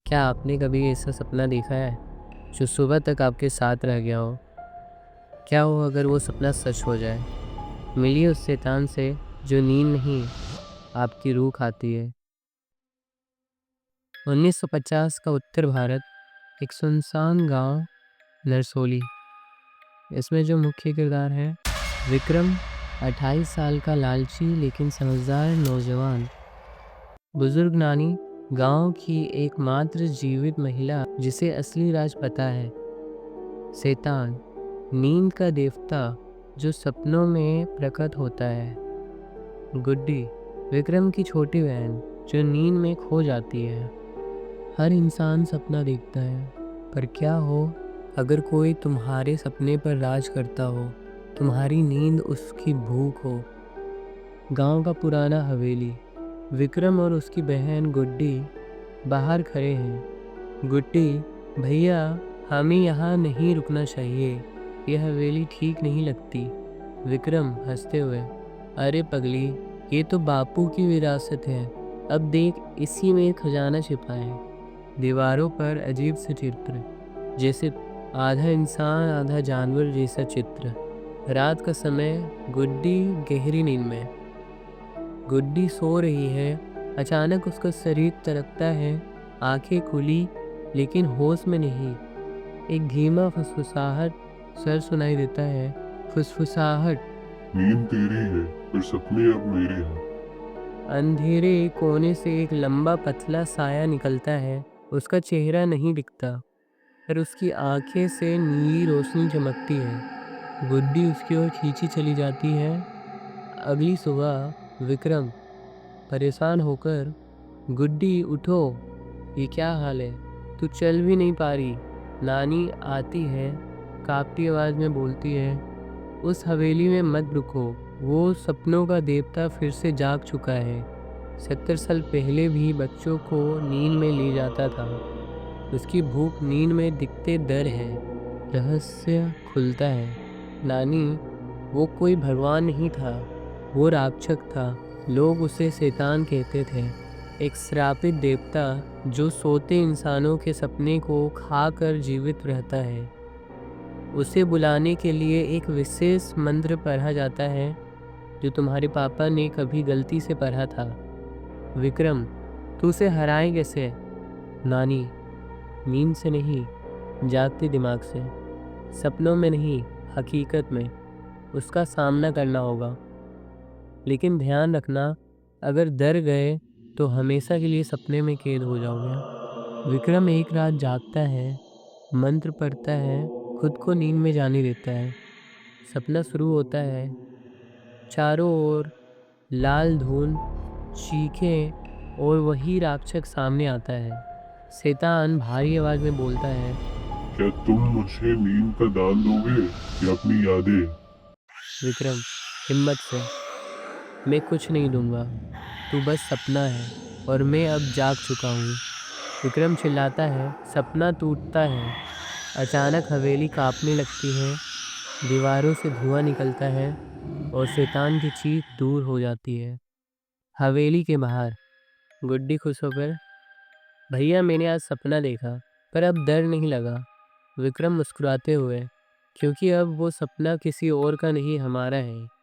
क्या आपने कभी ऐसा सपना देखा है जो सुबह तक आपके साथ रह गया हो? क्या हो अगर वो सपना सच हो जाए? मिलिए उस शैतान से जो नींद नहीं, आपकी रूह खाती है। 1950 का उत्तर भारत, एक सुनसान गांव नरसोली। इसमें जो मुख्य किरदार है विक्रम, 28 साल का लालची लेकिन समझदार नौजवान। बुजुर्ग नानी, गांव की एकमात्र जीवित महिला जिसे असली राज पता है। शैतान, नींद का देवता जो सपनों में प्रकट होता है। गुड्डी, विक्रम की छोटी बहन जो नींद में खो जाती है। हर इंसान सपना देखता है, पर क्या हो अगर कोई तुम्हारे सपने पर राज करता हो, तुम्हारी नींद उसकी भूख हो। गांव का पुराना हवेली। विक्रम और उसकी बहन गुड्डी बाहर खड़े हैं। गुड्डी, भैया, हमें यहाँ नहीं रुकना चाहिए, यह हवेली ठीक नहीं लगती। विक्रम हंसते हुए, अरे पगली, ये तो बापू की विरासत है, अब देख इसी में खजाना छिपा है। दीवारों पर अजीब से चित्र, जैसे आधा इंसान आधा जानवर जैसा चित्र। रात का समय, गुड्डी गहरी नींद में। गुड्डी सो रही है, अचानक उसका शरीर तरकता है, आंखें खुली लेकिन होश में नहीं। एक धीमा फुसफुसाहट स्वर सुनाई देता है। फुसफुसाहट, नींद तेरी है पर सपने अब मेरे हैं। अंधेरे कोने से एक लंबा पतला साया निकलता है। उसका चेहरा नहीं दिखता, पर उसकी आंखें से नीली रोशनी चमकती है। गुड्डी उसकी ओर खींची चली जाती है। अगली सुबह विक्रम, परेशान होकर, गुड्डी उठो, ये क्या हाल है, तू चल भी नहीं पा रही। नानी आती है, कांपती आवाज में बोलती है, उस हवेली में मत रुको, वो सपनों का देवता फिर से जाग चुका है। 70 साल पहले भी बच्चों को नींद में ले जाता था। उसकी भूख नींद में दिखते डर है। रहस्य खुलता है। नानी, वो कोई भगवान नहीं था, वो राक्षस था। लोग उसे शैतान कहते थे, एक श्रापित देवता जो सोते इंसानों के सपने को खाकर जीवित रहता है। उसे बुलाने के लिए एक विशेष मंत्र पढ़ा जाता है, जो तुम्हारे पापा ने कभी गलती से पढ़ा था। विक्रम, तू उसे हराए कैसे? नानी, नींद से नहीं, जागते दिमाग से। सपनों में नहीं, हकीकत में उसका सामना करना होगा। लेकिन ध्यान रखना, अगर डर गए तो हमेशा के लिए सपने में कैद हो जाओगे। विक्रम एक रात जागता है, मंत्र पढ़ता है, खुद को नींद में जाने देता है। सपना शुरू होता है। चारों ओर लाल धुंध, चीखें और वही राक्षस सामने आता है। शैतान भारी आवाज में बोलता है, क्या तुम मुझे नींद का दान दोगे या अपनी यादें? विक्रम हिम्मत से, मैं कुछ नहीं दूंगा, तू बस सपना है और मैं अब जाग चुका हूँ। विक्रम चिल्लाता है, सपना टूटता है। अचानक हवेली कांपने लगती है, दीवारों से धुआं निकलता है और शैतान की चीख दूर हो जाती है। हवेली के बाहर गुड्डी खुश होकर, भैया मैंने आज सपना देखा, पर अब डर नहीं लगा। विक्रम मुस्कुराते हुए, क्योंकि अब वो सपना किसी और का नहीं, हमारा है।